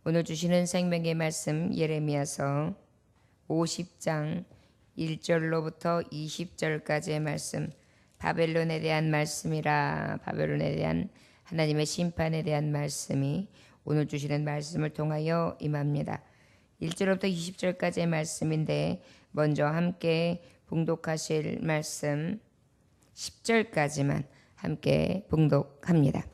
오늘 주시는 생명의 말씀 예레미야서 50장 1절로부터 20절까지의 말씀, 바벨론에 대한 말씀이라. 바벨론에 대한 하나님의 심판에 대한 말씀이 오늘 주시는 말씀을 통하여 임합니다. 1절부터 20절까지의 말씀인데 먼저 함께 봉독하실 말씀 10절까지만 함께 봉독합니다.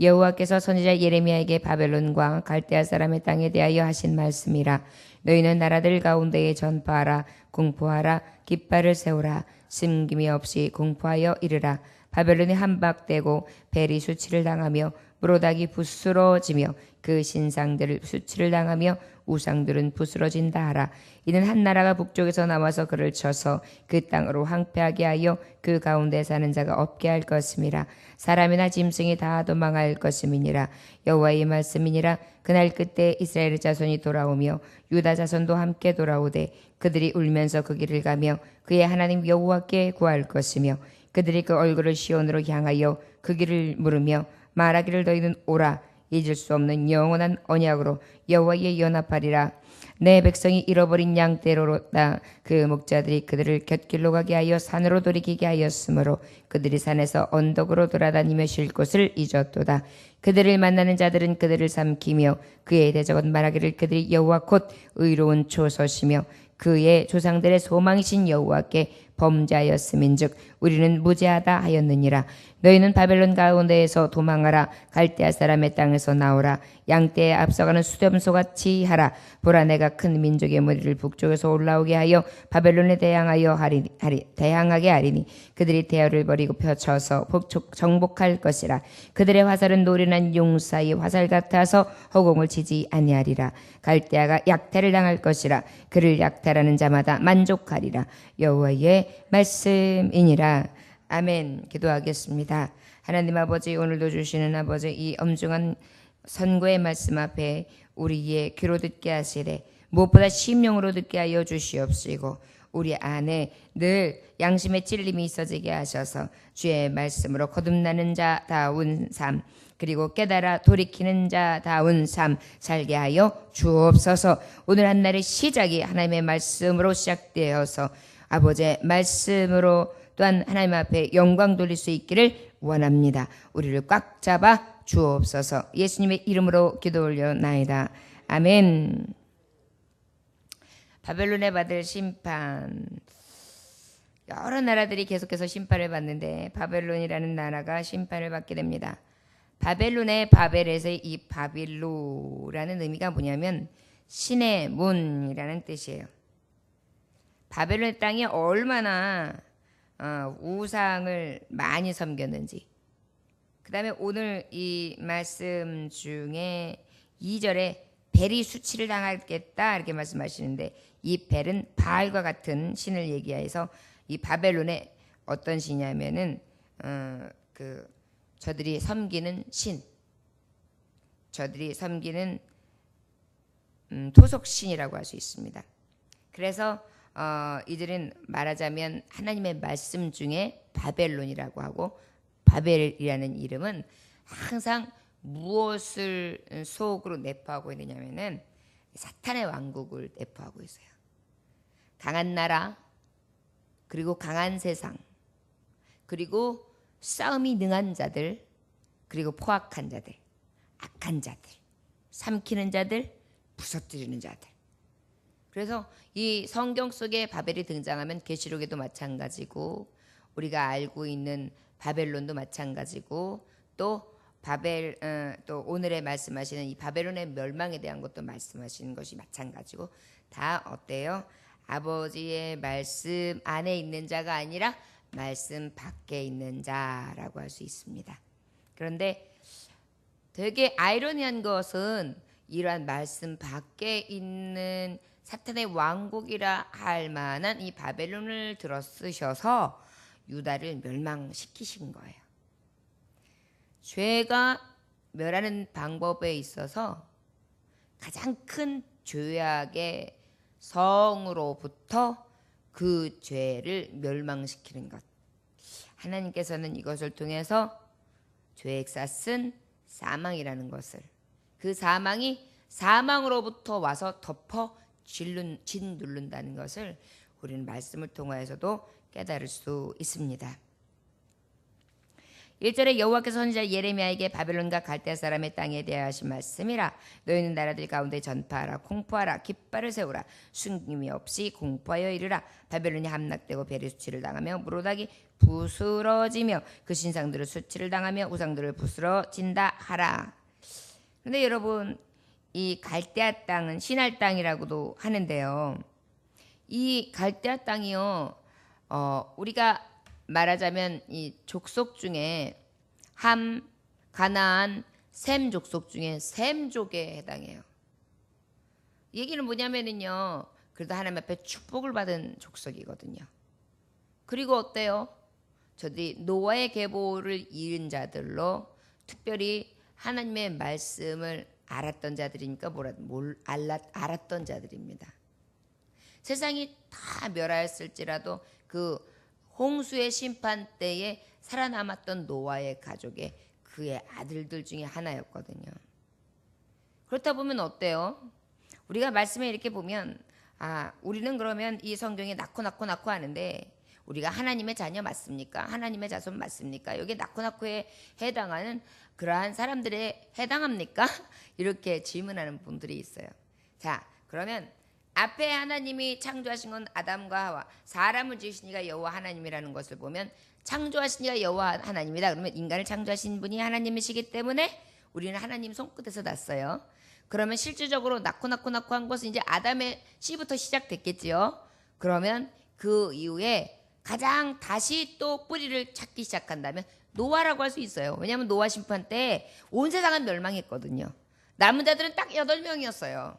여호와께서 선지자 예레미야에게 바벨론과 갈대아 사람의 땅에 대하여 하신 말씀이라. 너희는 나라들 가운데에 전파하라. 공포하라. 깃발을 세우라. 숨김이 없이 공포하여 이르라. 바벨론이 함박되고 벨이 수치를 당하며 무로닥이 부스러지며 그 신상들을 수치를 당하며 우상들은 부스러진다 하라. 이는 한 나라가 북쪽에서 나와서 그를 쳐서 그 땅으로 황폐하게 하여 그 가운데 사는 자가 없게 할 것임이라. 사람이나 짐승이 다 도망할 것임이니라. 여호와의 말씀이니라. 그날 그때 이스라엘 자손이 돌아오며 유다 자손도 함께 돌아오되 그들이 울면서 그 길을 가며 그의 하나님 여호와께 구할 것이며 그들이 그 얼굴을 시온으로 향하여 그 길을 물으며 말하기를 너희는 오라. 잊을 수 없는 영원한 언약으로 여호와의 연합하리라. 내 백성이 잃어버린 양떼로다. 그 목자들이 그들을 곁길로 가게 하여 산으로 돌이키게 하였으므로 그들이 산에서 언덕으로 돌아다니며 쉴 곳을 잊었도다. 그들을 만나는 자들은 그들을 삼키며 그의 대적은 말하기를 그들이 여호와 곧 의로운 초소시며 그의 조상들의 소망이신 여호와께 범죄하였음인즉 우리는 무죄하다 하였느니라. 너희는 바벨론 가운데에서 도망하라. 갈대아 사람의 땅에서 나오라. 양떼에 앞서가는 수렴소같이 하라. 보라, 내가 큰 민족의 무리를 북쪽에서 올라오게 하여 바벨론에 대항하게 하리니 그들이 대열을 버리고 펴쳐서 정복할 것이라. 그들의 화살은 노련한 용사의 화살 같아서 허공을 치지 아니하리라. 갈대아가 약탈을 당할 것이라. 그를 약탈하는 자마다 만족하리라. 여호와의 말씀이니라. 아멘. 기도하겠습니다. 하나님 아버지, 오늘도 주시는 아버지 이 엄중한 선고의 말씀 앞에 우리의 귀로 듣게 하시되 무엇보다 심령으로 듣게 하여 주시옵시고 우리 안에 늘 양심의 찔림이 있어지게 하셔서 주의 말씀으로 거듭나는 자다운 삶, 그리고 깨달아 돌이키는 자다운 삶 살게 하여 주옵소서. 오늘 한 날의 시작이 하나님의 말씀으로 시작되어서 아버지의 말씀으로 또한 하나님 앞에 영광 돌릴 수 있기를 원합니다. 우리를 꽉 잡아 주옵소서. 예수님의 이름으로 기도 올려나이다. 아멘. 바벨론에 받을 심판. 여러 나라들이 계속해서 심판을 받는데 바벨론이라는 나라가 심판을 받게 됩니다. 바벨론의 바벨에서 이 바빌로라는 의미가 뭐냐면 신의 문이라는 뜻이에요. 바벨론 땅이 얼마나 우상을 많이 섬겼는지. 그 다음에 오늘 이 말씀 중에 2절에 벨이 수치를 당하겠다 이렇게 말씀하시는데 이 벨은 바알과 같은 신을 얘기해서 이 바벨론의 어떤 신이냐면은 저들이 섬기는 신, 저들이 섬기는 토속신이라고 할 수 있습니다. 그래서 이들은 말하자면 하나님의 말씀 중에 바벨론이라고 하고, 바벨이라는 이름은 항상 무엇을 속으로 내포하고 있느냐면은 사탄의 왕국을 내포하고 있어요. 강한 나라, 그리고 강한 세상, 그리고 싸움이 능한 자들, 그리고 포악한 자들, 악한 자들, 삼키는 자들, 부서뜨리는 자들. 그래서 이 성경 속에 바벨이 등장하면 계시록에도 마찬가지고 우리가 알고 있는 바벨론도 마찬가지고 또 또 오늘에 말씀하시는 이 바벨론의 멸망에 대한 것도 말씀하시는 것이 마찬가지고 다 어때요? 아버지의 말씀 안에 있는 자가 아니라 말씀 밖에 있는 자라고 할 수 있습니다. 그런데 되게 아이러니한 것은 이러한 말씀 밖에 있는 사탄의 왕국이라 할 만한 이 바벨론을 들어 쓰셔서 유다를 멸망시키신 거예요. 죄가 멸하는 방법에 있어서 가장 큰 죄악의 성으로부터 그 죄를 멸망시키는 것. 하나님께서는 이것을 통해서 죄액사 쓴 사망이라는 것을, 그 사망이 사망으로부터 와서 덮어 짓누른다는 것을 우리는 말씀을 통하여서도 깨달을 수 있습니다. 1절에 여호와께서 선지자 예레미야에게 바벨론과 갈대아 사람의 땅에 대하여 하신 말씀이라. 너희는 나라들 가운데 전파하라. 공포하라. 깃발을 세우라. 숨김이 없이 공포하여 이르라. 바벨론이 함락되고 벨의 수치를 당하며 무로닥이 부스러지며 그 신상들을 수치를 당하며 우상들을 부스러진다 하라. 그런데 여러분, 이 갈대아 땅은 신할 땅이라고도 하는데요. 이 갈대아 땅이요, 우리가 말하자면 이 족속 중에 함, 가나안, 셈 족속 중에 셈족에 해당해요. 얘기는 뭐냐면은요, 그래도 하나님 앞에 축복을 받은 족속이거든요. 그리고 어때요? 저들이 노아의 계보를 이은 자들로, 특별히 하나님의 말씀을 알았던 자들이니까 알았던 자들입니다. 세상이 다 멸하였을지라도 그 홍수의 심판 때에 살아남았던 노아의 가족의 그의 아들들 중에 하나였거든요. 그렇다 보면 어때요? 우리가 말씀에 이렇게 보면 우리는 그러면 이 성경에 낳고 하는데 우리가 하나님의 자녀 맞습니까? 하나님의 자손 맞습니까? 여기 낳고에 해당하는 그러한 사람들에 해당합니까? 이렇게 질문하는 분들이 있어요. 자, 그러면 앞에 하나님이 창조하신 건 아담과 하와, 사람을 지으신 이가 여호와 하나님이라는 것을 보면 창조하신 이가 여호와 하나님이다. 그러면 인간을 창조하신 분이 하나님이시기 때문에 우리는 하나님 손끝에서 났어요. 그러면 실질적으로 낳고 한 것은 이제 아담의 씨부터 시작됐겠지요. 그러면 그 이후에 가장 다시 또 뿌리를 찾기 시작한다면 노아라고 할 수 있어요. 왜냐하면 노아 심판 때 온 세상은 멸망했거든요. 남은 자들은 딱 8명이었어요.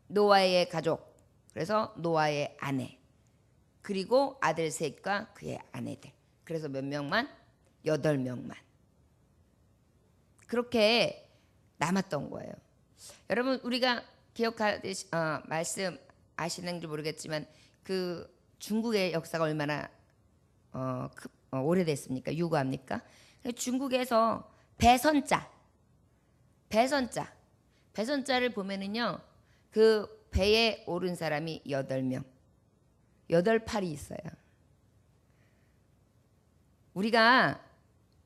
노아의 가족, 그래서 노아의 아내, 그리고 아들 셋과 그의 아내들. 그래서 몇 명만? 8명만. 그렇게 남았던 거예요. 여러분, 우리가 기억하듯이 말씀 아시는지 모르겠지만 그 중국의 역사가 얼마나 오래됐습니까? 유구합니까? 중국에서 배선자를 보면은요, 그 배에 오른 사람이 8명, 8팔이 있어요. 우리가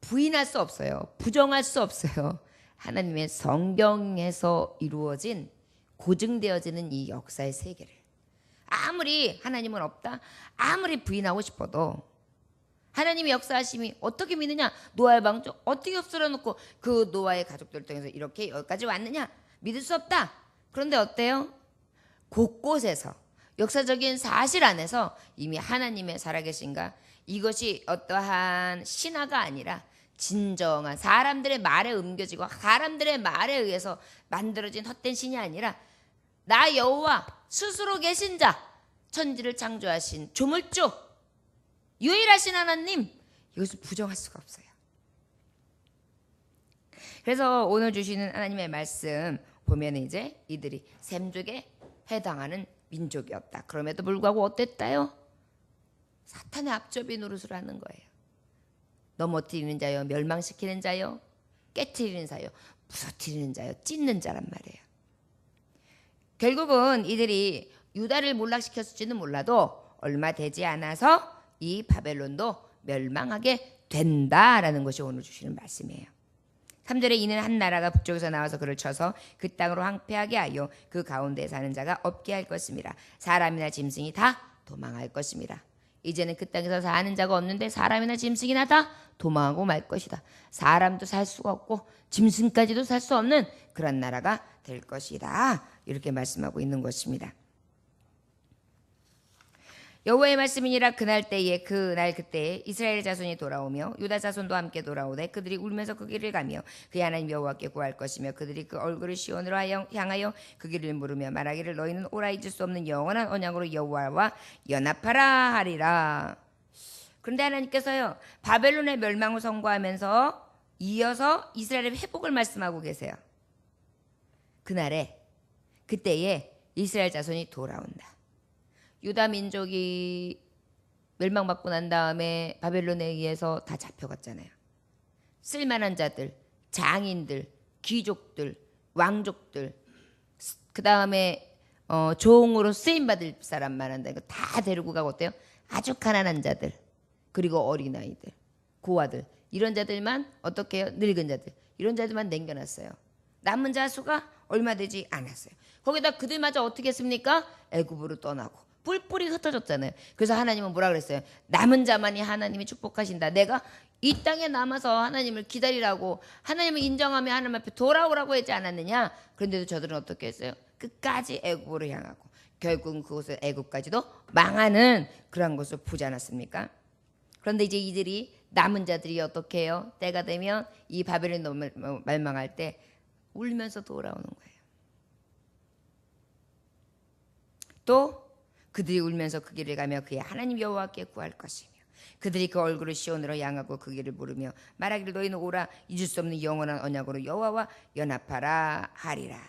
부인할 수 없어요. 부정할 수 없어요. 하나님의 성경에서 이루어진, 고증되어지는 이 역사의 세계를 아무리 하나님은 없다, 아무리 부인하고 싶어도 하나님의 역사하심이 어떻게 믿느냐? 노아의 방주 어떻게 엎스려 놓고 그 노아의 가족들을 통해서 이렇게 여기까지 왔느냐? 믿을 수 없다. 그런데 어때요? 곳곳에서 역사적인 사실 안에서 이미 하나님의 살아계신가, 이것이 어떠한 신화가 아니라 진정한 사람들의 말에 옮겨지고 사람들의 말에 의해서 만들어진 헛된 신이 아니라 나 여호와 스스로 계신 자, 천지를 창조하신 조물주, 유일하신 하나님, 이것을 부정할 수가 없어요. 그래서 오늘 주시는 하나님의 말씀 보면 이제 이들이 셈족에 해당하는 민족이었다. 그럼에도 불구하고 어땠다요? 사탄의 앞접이 노릇을 하는 거예요. 넘어뜨리는 자요, 멸망시키는 자요, 깨트리는 자요, 부서뜨리는 자요, 찢는 자란 말이에요. 결국은 이들이 유다를 몰락시켰을지는 몰라도 얼마 되지 않아서 이 바벨론도 멸망하게 된다라는 것이 오늘 주시는 말씀이에요. 3절에 이는 한 나라가 북쪽에서 나와서 그를 쳐서 그 땅으로 황폐하게 하여 그 가운데 사는 자가 없게 할 것입니다. 사람이나 짐승이 다 도망할 것입니다. 이제는 그 땅에서 사는 자가 없는데 사람이나 짐승이나 다 도망하고 말 것이다. 사람도 살 수가 없고 짐승까지도 살 수 없는 그런 나라가 될 것이다. 이렇게 말씀하고 있는 것입니다. 여호와의 말씀이니라. 그날 그때에 이스라엘 자손이 돌아오며 유다 자손도 함께 돌아오되 그들이 울면서 그 길을 가며 그의 하나님 여호와께 구할 것이며 그들이 그 얼굴을 시온으로 향하여 그 길을 물으며 말하기를 너희는 오라 잊을 수 없는 영원한 언약으로 여호와와 연합하라 하리라. 그런데 하나님께서요, 바벨론의 멸망을 선고하면서 이어서 이스라엘의 회복을 말씀하고 계세요. 그때에 이스라엘 자손이 돌아온다. 유다 민족이 멸망받고 난 다음에 바벨론에 의해서 다 잡혀갔잖아요. 쓸만한 자들, 장인들, 귀족들, 왕족들, 그 다음에 종으로 쓰임받을 사람 많은데 다 데리고 가고 어때요? 아주 가난한 자들, 그리고 어린아이들, 고아들, 이런 자들만 어떻게 해요? 늙은 자들, 이런 자들만 남겨놨어요. 남은 자 수가 얼마 되지 않았어요. 거기다 그들마저 어떻게 했습니까? 애굽으로 떠나고 뿔뿔이 흩어졌잖아요. 그래서 하나님은 뭐라 그랬어요? 남은 자만이 하나님이 축복하신다. 내가 이 땅에 남아서 하나님을 기다리라고, 하나님을 인정하며 하나님 앞에 돌아오라고 하지 않았느냐? 그런데도 저들은 어떻게 했어요? 끝까지 애굽으로 향하고 결국은 그곳을 애굽까지도 망하는 그런 것을 보지 않았습니까? 그런데 이제 이들이, 남은 자들이 어떻게 해요? 때가 되면 이 바벨론이 멸망할 때 울면서 돌아오는 거예요. 또 그들이 울면서 그 길을 가며 그의 하나님 여호와께 구할 것이며 그들이 그 얼굴을 시온으로 향하고 그 길을 물으며 말하기를 너희는 오라 잊을 수 없는 영원한 언약으로 여호와와 연합하라 하리라.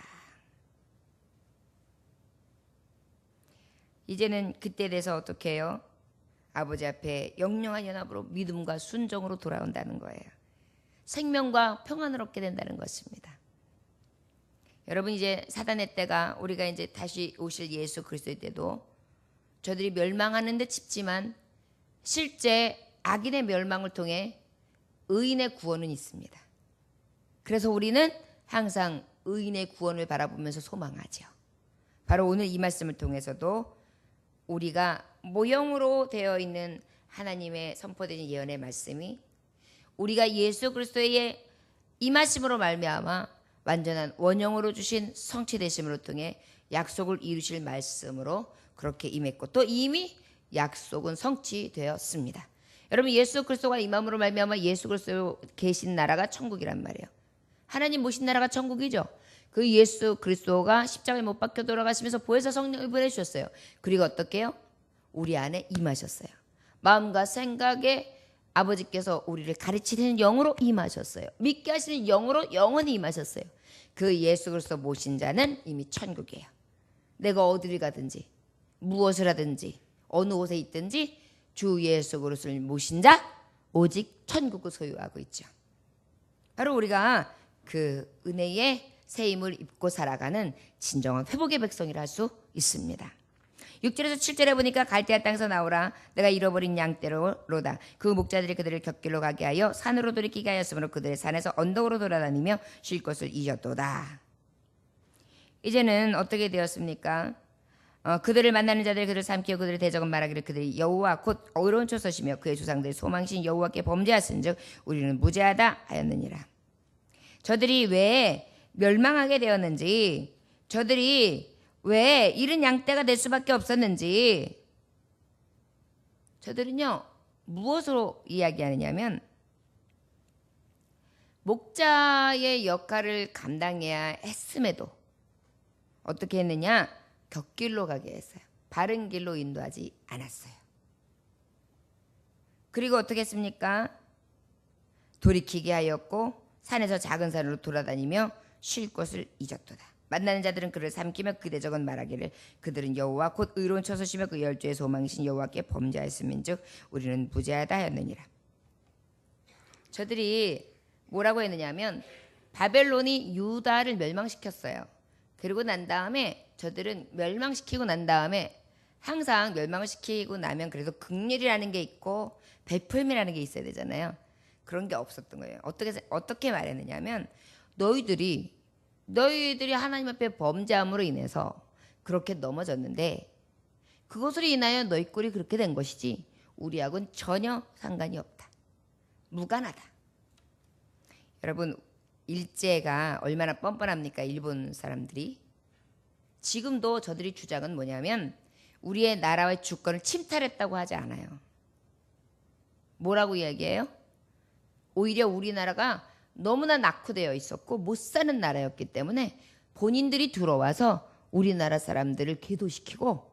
이제는 그때 돼서 어떻게 해요? 아버지 앞에 영영한 연합으로 믿음과 순종으로 돌아온다는 거예요. 생명과 평안을 얻게 된다는 것입니다. 여러분, 이제 사단의 때가, 우리가 이제 다시 오실 예수 그리스도의 때도 저들이 멸망하는 듯 싶지만 실제 악인의 멸망을 통해 의인의 구원은 있습니다. 그래서 우리는 항상 의인의 구원을 바라보면서 소망하죠. 바로 오늘 이 말씀을 통해서도 우리가 모형으로 되어 있는 하나님의 선포되는 예언의 말씀이 우리가 예수 그리스도의 임하심으로 말미암아 완전한 원형으로 주신 성취되심으로 통해 약속을 이루실 말씀으로 그렇게 임했고 또 이미 약속은 성취되었습니다. 여러분, 예수 그리스도가 임함으로 말미암아 예수 그리스도 계신 나라가 천국이란 말이에요. 하나님 모신 나라가 천국이죠. 그 예수 그리스도가 십자가에 못 박혀 돌아가시면서 보혜사 성령을 보내주셨어요. 그리고 어떻게 해요? 우리 안에 임하셨어요. 마음과 생각에 아버지께서 우리를 가르치는 영으로 임하셨어요. 믿게 하시는 영으로 영원히 임하셨어요. 그 예수 그리스도 모신 자는 이미 천국이에요. 내가 어디를 가든지 무엇을 하든지 어느 곳에 있든지 주 예수 그리스도를 모신 자 오직 천국을 소유하고 있죠. 바로 우리가 그 은혜의 새 힘을 입고 살아가는 진정한 회복의 백성이라 할 수 있습니다. 6절에서 7절에 보니까 갈대아 땅에서 나오라 내가 잃어버린 양떼로다. 그 목자들이 그들을 곁길로 가게 하여 산으로 돌이키게 하였으므로 그들의 산에서 언덕으로 돌아다니며 쉴 것을 잊었도다. 이제는 어떻게 되었습니까? 그들을 만나는 자들이 그들을 삼키고 그들의 대적은 말하기를 그들이 여호와 곧 의로운 초서시며 그의 조상들의 소망신 여호와께 범죄하신즉 우리는 무죄하다 하였느니라. 저들이 왜 멸망하게 되었는지, 저들이 왜 이른 양떼가 될 수밖에 없었는지, 저들은요 무엇으로 이야기하느냐면 목자의 역할을 감당해야 했음에도 어떻게 했느냐? 곁길로 가게 했어요. 바른 길로 인도하지 않았어요. 그리고 어떻게 했습니까? 돌이키게 하였고 산에서 작은 산으로 돌아다니며 쉴 곳을 잊었도다. 만나는 자들은 그를 삼키며 그 대적은 말하기를 그들은 여호와 곧 의로운 처소시며 그 열조의 소망이신 여호와께 범죄하였음인즉 우리는 무죄하다 하였느니라. 저들이 뭐라고 했느냐면 바벨론이 유다를 멸망시켰어요. 그리고 난 다음에 저들은 멸망시키고 난 다음에 항상 멸망을 시키고 나면 그래도 긍휼이라는 게 있고 베풀미라는 게 있어야 되잖아요. 그런 게 없었던 거예요. 어떻게 말했느냐면 너희들이 하나님 앞에 범죄함으로 인해서 그렇게 넘어졌는데 그것으로 인하여 너희 꼴이 그렇게 된 것이지 우리하고는 전혀 상관이 없다. 무관하다. 여러분, 일제가 얼마나 뻔뻔합니까? 일본 사람들이. 지금도 저들이 주장은 뭐냐면 우리의 나라의 주권을 침탈했다고 하지 않아요. 뭐라고 이야기해요? 오히려 우리나라가 너무나 낙후되어 있었고 못 사는 나라였기 때문에 본인들이 들어와서 우리나라 사람들을 계도시키고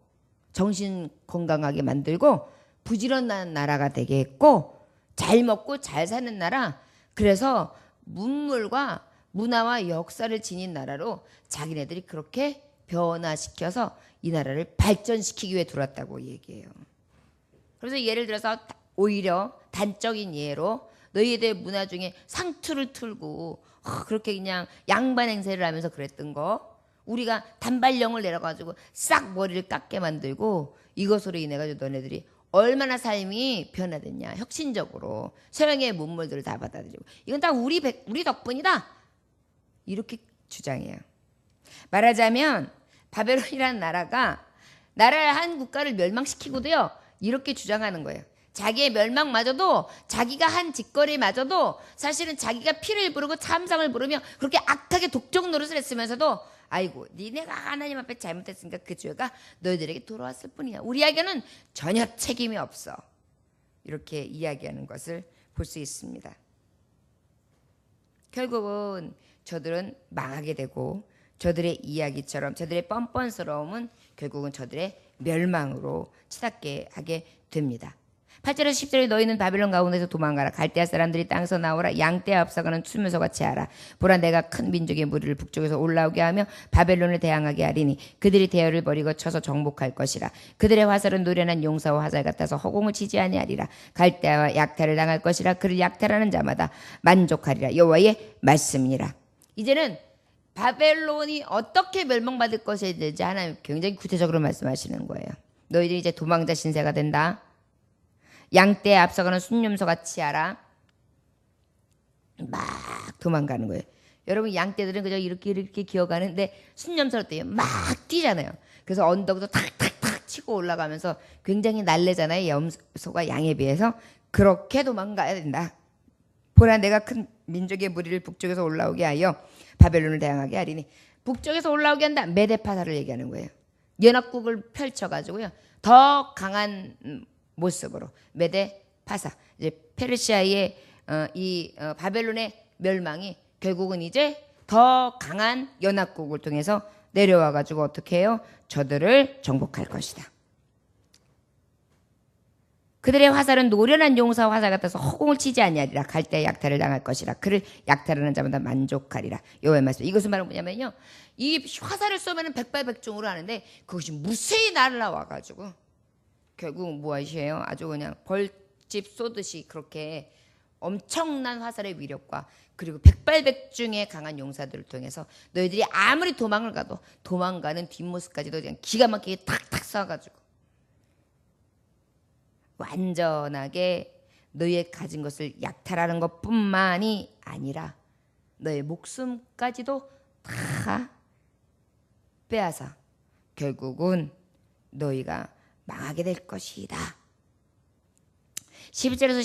정신 건강하게 만들고 부지런한 나라가 되게 했고 잘 먹고 잘 사는 나라, 그래서 문물과 문화와 역사를 지닌 나라로 자기네들이 그렇게 변화시켜서 이 나라를 발전시키기 위해 들어왔다고 얘기해요. 그래서 예를 들어서 오히려 단적인 예로 너희들 문화 중에 상투를 틀고 그렇게 그냥 양반 행세를 하면서 그랬던 거, 우리가 단발령을 내려가지고 싹 머리를 깎게 만들고 이것으로 인해 가지고 너네들이 얼마나 삶이 변화됐냐. 혁신적으로 서양의 문물들을 다 받아들이고 이건 다 우리 덕분이다, 이렇게 주장해요. 말하자면 바벨론이라는 나라가 나라의 한 국가를 멸망시키고도요, 이렇게 주장하는 거예요. 자기의 멸망마저도, 자기가 한 짓거리마저도 사실은 자기가 피를 부르고 참상을 부르며 그렇게 악하게 독적 노릇을 했으면서도 아이고 니네가 하나님 앞에 잘못했으니까 그 죄가 너희들에게 돌아왔을 뿐이야, 우리에게는 전혀 책임이 없어, 이렇게 이야기하는 것을 볼 수 있습니다. 결국은 저들은 망하게 되고 저들의 이야기처럼 저들의 뻔뻔스러움은 결국은 저들의 멸망으로 치닫게 하게 됩니다. 8절에서 10절에 너희는 바벨론 가운데서 도망가라. 갈대아 사람들이 땅에서 나오라. 양떼에 앞서가는 수면소 같이 하라. 보라 내가 큰 민족의 무리를 북쪽에서 올라오게 하며 바벨론을 대항하게 하리니 그들이 대열을 버리고 쳐서 정복할 것이라. 그들의 화살은 노련한 용사와 화살 같아서 허공을 치지 아니하리라. 갈대아와 약탈을 당할 것이라. 그를 약탈하는 자마다 만족하리라. 여호와의 말씀이니라. 이제는 바벨론이 어떻게 멸망받을 것에 대해서 하나님 굉장히 구체적으로 말씀하시는 거예요. 너희들이 이제 도망자 신세가 된다. 양떼에 앞서가는 순념소 같이 하라. 막 도망가는 거예요. 여러분 양떼들은 그저 이렇게 기어가는데 순념소를 때막 뛰잖아요. 그래서 언덕도 탁탁탁 치고 올라가면서 굉장히 날래잖아요. 염소가 양에 비해서. 그렇게 도망가야 된다. 보라 내가 큰 민족의 무리를 북쪽에서 올라오게 하여 바벨론을 대항하게 하리니. 북쪽에서 올라오게 한다. 메데파사를 얘기하는 거예요. 연합국을 펼쳐가지고요, 더 강한 모습으로 메데파사, 이제 페르시아의 바벨론의 멸망이 결국은 이제 더 강한 연합국을 통해서 내려와 가지고 어떻게 해요? 저들을 정복할 것이다. 그들의 화살은 노련한 용사와 화살 같아서 허공을 치지 아니하리라. 갈대아 약탈을 당할 것이라. 그를 약탈하는 자마다 만족하리라. 여호와의 말씀. 이것은 바로 뭐냐면요, 이 화살을 쏘면 백발백중으로 하는데 그것이 무수히 날아와 가지고 결국 무엇이에요? 아주 그냥 벌집 쏘듯이 그렇게 엄청난 화살의 위력과 그리고 백발백중의 강한 용사들을 통해서 너희들이 아무리 도망을 가도 도망가는 뒷모습까지도 그냥 기가 막히게 탁탁 쏴가지고 완전하게 너희의 가진 것을 약탈하는 것뿐만이 아니라 너의 목숨까지도 다 빼앗아 결국은 너희가 망하게 될 것이다. 12절에서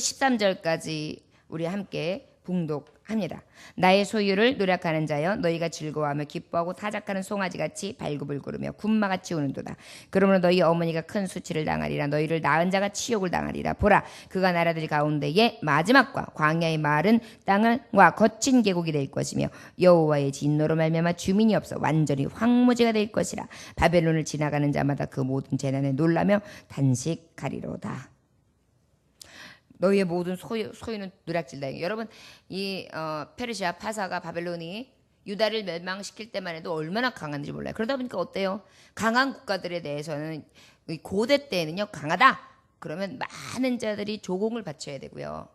13절까지 우리 함께 봉독합니다. 나의 소유를 노력하는 자여 너희가 즐거워하며 기뻐하고 타작하는 송아지같이 발굽을 구르며 군마같이 우는도다. 그러므로 너희 어머니가 큰 수치를 당하리라. 너희를 낳은 자가 치욕을 당하리라. 보라 그가 나라들 가운데의 마지막과 광야의 마른 땅과 거친 계곡이 될 것이며 여호와의 진노로 말미암아 주민이 없어 완전히 황무지가 될 것이라. 바벨론을 지나가는 자마다 그 모든 재난에 놀라며 단식하리로다. 너희의 모든 소유는 누락질다. 여러분 이 페르시아 파사가 바벨론이 유다를 멸망시킬 때만 해도 얼마나 강한지 몰라요. 그러다 보니까 어때요? 강한 국가들에 대해서는 고대 때에는요 강하다 그러면 많은 자들이 조공을 바쳐야 되고요,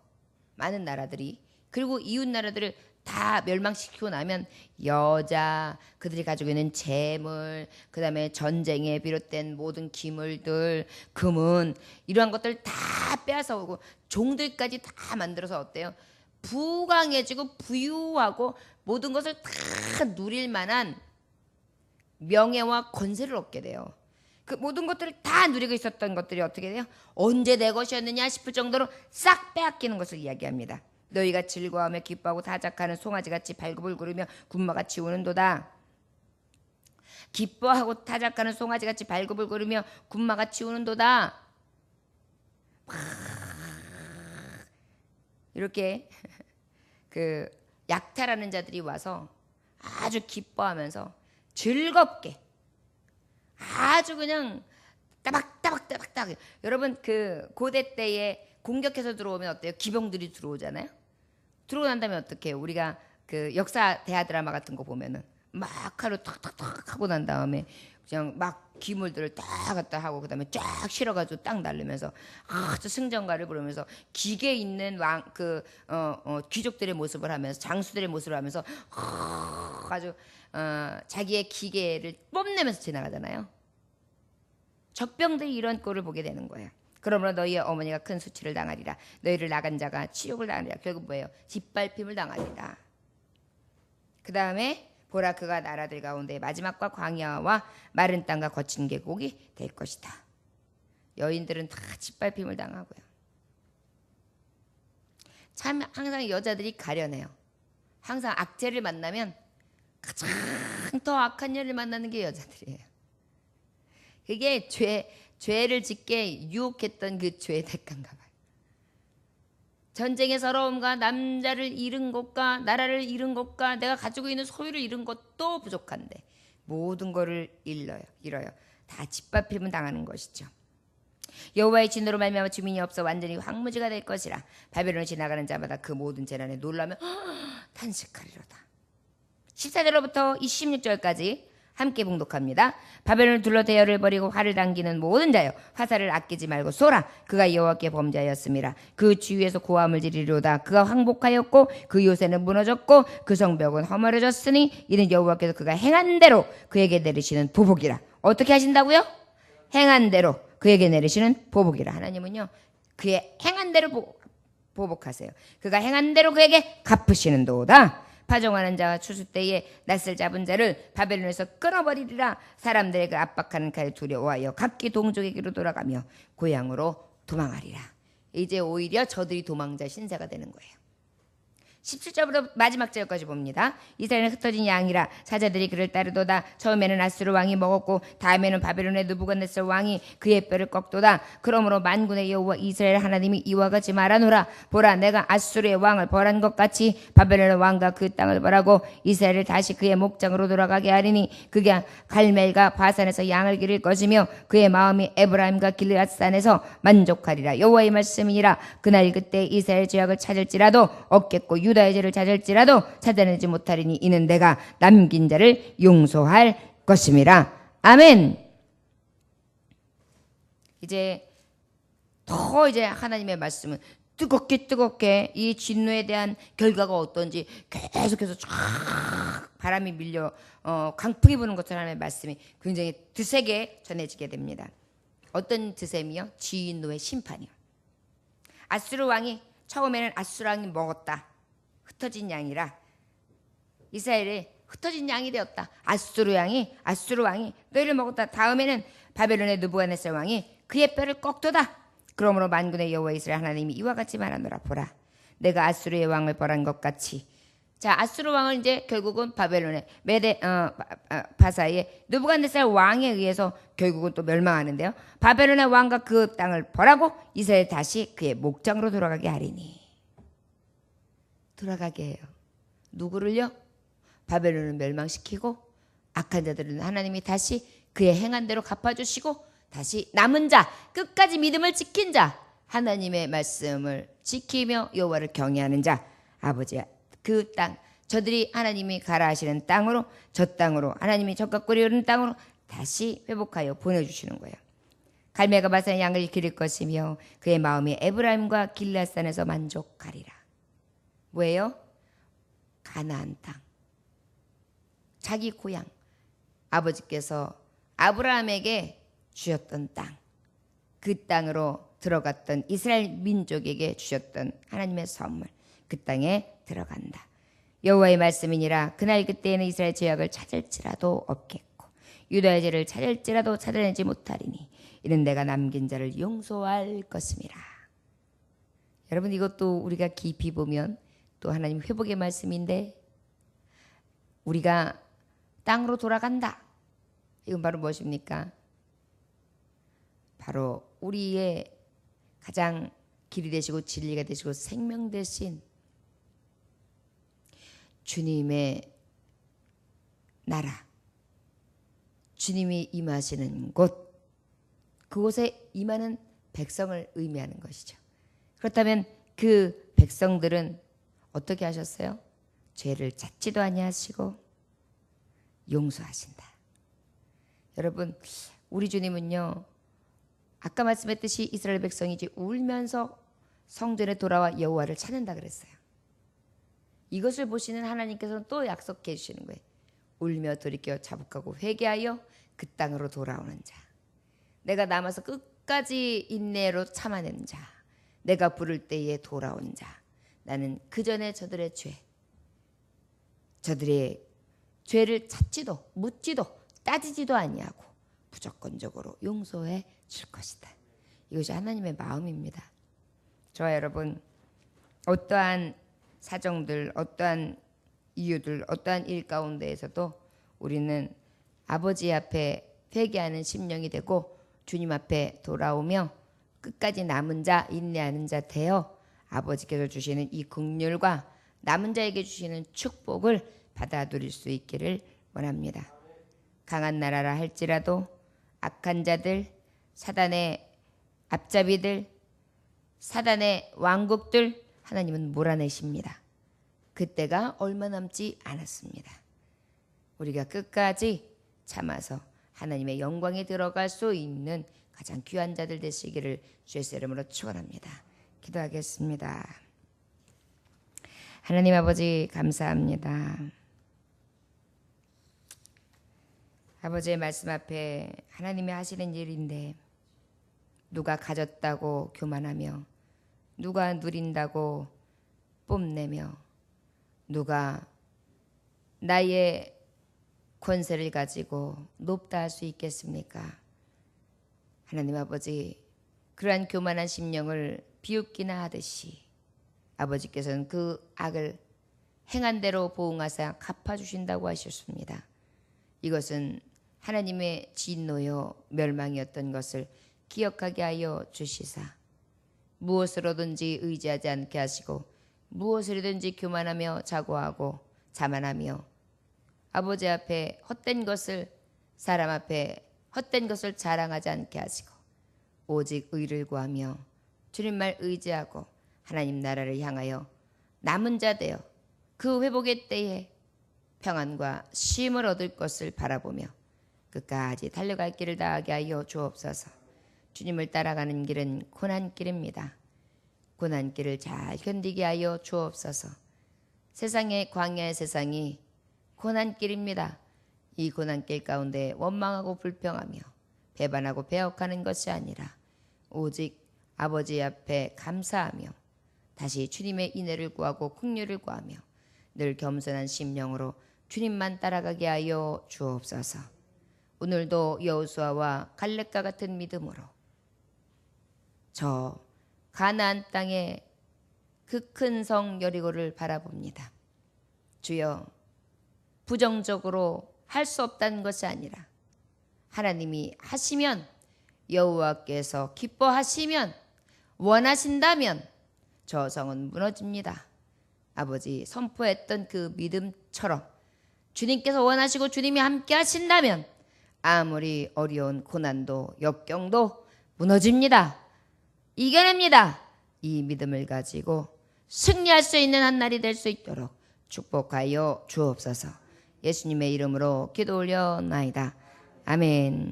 많은 나라들이. 그리고 이웃 나라들을 다 멸망시키고 나면 여자, 그들이 가지고 있는 재물, 그 다음에 전쟁에 비롯된 모든 기물들, 금은 이러한 것들 다 빼앗아 오고 종들까지 다 만들어서 어때요? 부강해지고 부유하고 모든 것을 다 누릴 만한 명예와 권세를 얻게 돼요. 그 모든 것들을 다 누리고 있었던 것들이 어떻게 돼요? 언제 내 것이었느냐 싶을 정도로 싹 빼앗기는 것을 이야기합니다. 너희가 즐거워하며 기뻐하고 타작하는 송아지같이 발굽을 구르며 군마같이 우는도다. 기뻐하고 타작하는 송아지같이 발굽을 구르며 군마같이 우는도다. 이렇게 그 약탈하는 자들이 와서 아주 기뻐하면서 즐겁게 아주 그냥 따박따박. 여러분 그 고대 때에 공격해서 들어오면 어때요? 기병들이 들어오잖아요. 들어오고 난 다음에 어떻게 해요? 우리가 그 역사 대하 드라마 같은 거 보면은 막 하루 탁탁탁 하고 난 다음에 그냥 막 기물들을 딱 갖다 하고 그다음에 쫙 실어가지고 딱 날르면서 아주 승전가를 부르면서 기계 있는 귀족들의 모습을 하면서 장수들의 모습을 하면서 아주 자기의 기계를 뽐내면서 지나가잖아요. 적병들이 이런 꼴을 보게 되는 거예요. 그러므로 너희의 어머니가 큰 수치를 당하리라. 너희를 나간 자가 치욕을 당하리라. 결국 뭐예요? 짓밟힘을 당하리라. 그 다음에 보라 그가 나라들 가운데 마지막과 광야와 마른 땅과 거친 계곡이 될 것이다. 여인들은 다 짓밟힘을 당하고요. 참 항상 여자들이 가련해요. 항상 악재를 만나면 가장 더 악한 년을 만나는 게 여자들이에요. 그게 죄를 짓게 유혹했던 그 죄의 대가인가 봐요. 전쟁의 서러움과 남자를 잃은 것과 나라를 잃은 것과 내가 가지고 있는 소유를 잃은 것도 부족한데 모든 것을 잃어요. 다 짓밟힘을 당하는 것이죠. 여호와의 진노로 말미암아 주민이 없어 완전히 황무지가 될 것이라. 바벨론을 지나가는 자마다 그 모든 재난에 놀라며 탄식하리로다. 14절로부터 26절까지 함께 봉독합니다. 바벨론을 둘러 대열을 벌이고 활을 당기는 모든 자여 화살을 아끼지 말고 쏘라. 그가 여호와께 범죄하였습니다. 그 주위에서 고함을 지르리로다. 그가 황복하였고 그 요새는 무너졌고 그 성벽은 허물어졌으니 이는 여호와께서 그가 행한 대로 그에게 내리시는 보복이라. 어떻게 하신다고요? 행한 대로 그에게 내리시는 보복이라. 하나님은요 그의 행한 대로 보복하세요. 그가 행한 대로 그에게 갚으시는도다. 파종하는 자와 추수 때에 낯을 잡은 자를 바벨론에서 끊어버리리라. 사람들의 그 압박하는 칼에 두려워하여 각기 동족에게로 돌아가며 고향으로 도망하리라. 이제 오히려 저들이 도망자 신세가 되는 거예요. 17절부터 마지막 절까지 봅니다. 이스라엘은 흩어진 양이라 사자들이 그를 따르도다. 처음에는 아수르 왕이 먹었고 다음에는 바벨론의 느부갓네살 왕이 그의 뼈를 꺾도다. 그러므로 만군의 여호와 이스라엘 하나님이 이와 같이 말하노라. 보라 내가 아수르의 왕을 벌한 것 같이 바벨론의 왕과 그 땅을 벌하고 이스라엘을 다시 그의 목장으로 돌아가게 하리니 그가 갈멜과 바산에서 양을 기를 것이며 그의 마음이 에브라임과 길르앗산에서 만족하리라. 여호와의 말씀이니라. 그날 그때 이스라엘 죄악을 찾을지라도 없겠고 유다의 죄를 찾을지라도 찾아내지 못하리니 이는 내가 남긴 자를 용서할 것임이라. 아멘. 이제 하나님의 말씀은 뜨겁게 이 진노에 대한 결과가 어떤지 계속해서 쫙 바람이 밀려 강풍이 부는 것처럼 하나님의 말씀이 굉장히 드세게 전해지게 됩니다. 어떤 드셈이요? 진노의 심판이요. 아수르 왕이 처음에는 아수르 왕이 먹었다. 흩어진 양이라 이스라엘이 흩어진 양이 되었다. 아수르 왕이 너희를 먹었다. 다음에는 바벨론의 느부갓네살 왕이 그의 뼈를 꺾도다. 그러므로 만군의 여호와 이스라엘 하나님이 이와 같이 말하노라. 보라 내가 아수르의 왕을 벌한 것 같이. 자, 아수르 왕은 이제 결국은 바벨론의 바사의 느부갓네살 왕에 의해서 결국은 또 멸망하는데요. 바벨론의 왕과 그 땅을 벌하고 이스라엘 다시 그의 목장으로 돌아가게 하리니. 돌아가게 해요. 누구를요? 바벨론을 멸망시키고 악한 자들은 하나님이 다시 그의 행한 대로 갚아주시고 다시 남은 자, 끝까지 믿음을 지킨 자, 하나님의 말씀을 지키며 여호와를 경외하는 자, 아버지 그 땅, 저들이 하나님이 가라 하시는 땅으로, 저 땅으로, 하나님이 젖과 꿀이 흐르는 땅으로 다시 회복하여 보내주시는 거예요. 갈멜과 바산의 양을 기를 것이며 그의 마음이 에브라임과 길르앗산에서 만족하리라. 뭐예요? 가나안 땅, 자기 고향, 아버지께서 아브라함에게 주셨던 땅, 그 땅으로 들어갔던 이스라엘 민족에게 주셨던 하나님의 선물, 그 땅에 들어간다. 여호와의 말씀이니라. 그날 그때에는 이스라엘 죄악을 찾을지라도 없겠고 유다의 죄를 찾을지라도 찾아내지 못하리니 이는 내가 남긴 자를 용서할 것임이라. 여러분 이것도 우리가 깊이 보면 또 하나님 회복의 말씀인데 우리가 땅으로 돌아간다. 이건 바로 무엇입니까? 바로 우리의 가장 길이 되시고 진리가 되시고 생명 되신 주님의 나라, 주님이 임하시는 곳, 그곳에 임하는 백성을 의미하는 것이죠. 그렇다면 그 백성들은 어떻게 하셨어요? 죄를 찾지도 아니하시고 용서하신다. 여러분, 우리 주님은요, 아까 말씀했듯이 이스라엘 백성이 이제 울면서 성전에 돌아와 여호와를 찾는다 그랬어요. 이것을 보시는 하나님께서는 또 약속해 주시는 거예요. 울며 돌이켜 자복하고 회개하여 그 땅으로 돌아오는 자, 내가 남아서 끝까지 인내로 참아낸 자, 내가 부를 때에 돌아온 자, 나는 그 전에 저들의 저들의 죄를 찾지도 묻지도 따지지도 아니하고 무조건적으로 용서해 줄 것이다. 이것이 하나님의 마음입니다. 저와 여러분, 어떠한 사정들, 어떠한 이유들, 어떠한 일 가운데에서도 우리는 아버지 앞에 회개하는 심령이 되고 주님 앞에 돌아오며 끝까지 남은 자, 인내하는 자 되어 아버지께서 주시는 이 긍휼과 남은 자에게 주시는 축복을 받아 누릴 수 있기를 원합니다. 강한 나라라 할지라도 악한 자들, 사단의 앞잡이들, 사단의 왕국들 하나님은 몰아내십니다. 그때가 얼마 남지 않았습니다. 우리가 끝까지 참아서 하나님의 영광에 들어갈 수 있는 가장 귀한 자들 되시기를 주의 이름으로 축원합니다. 기도하겠습니다. 하나님 아버지 감사합니다. 아버지의 말씀 앞에 하나님이 하시는 일인데 누가 가졌다고 교만하며 누가 누린다고 뽐내며 누가 나의 권세를 가지고 높다 할 수 있겠습니까? 하나님 아버지, 그러한 교만한 심령을 비웃기나 하듯이 아버지께서는 그 악을 행한 대로 보응하사 갚아주신다고 하셨습니다. 이것은 하나님의 진노요 멸망이었던 것을 기억하게 하여 주시사 무엇으로든지 의지하지 않게 하시고 무엇이든지 교만하며 자고하고 자만하며 아버지 앞에 헛된 것을, 사람 앞에 헛된 것을 자랑하지 않게 하시고 오직 의를 구하며 주님만 의지하고 하나님 나라를 향하여 남은 자 되어 그 회복의 때에 평안과 쉼을 얻을 것을 바라보며 끝까지 달려갈 길을 다하게 하여 주옵소서. 주님을 따라가는 길은 고난길입니다. 고난길을 잘 견디게 하여 주옵소서. 세상의 광야의 세상이 고난길입니다. 이 고난길 가운데 원망하고 불평하며 배반하고 배역하는 것이 아니라 오직 아버지 앞에 감사하며 다시 주님의 인애를 구하고 긍휼을 구하며 늘 겸손한 심령으로 주님만 따라가게 하여 주옵소서. 오늘도 여호수아와 갈렙과 같은 믿음으로 저 가나안 땅의 그 큰 성 여리고를 바라봅니다. 주여, 부정적으로 할 수 없다는 것이 아니라 하나님이 하시면, 여호와께서 기뻐하시면, 원하신다면 저 성은 무너집니다. 아버지, 선포했던 그 믿음처럼 주님께서 원하시고 주님이 함께 하신다면 아무리 어려운 고난도 역경도 무너집니다. 이겨냅니다. 이 믿음을 가지고 승리할 수 있는 한 날이 될 수 있도록 축복하여 주옵소서. 예수님의 이름으로 기도 올려나이다. 아멘.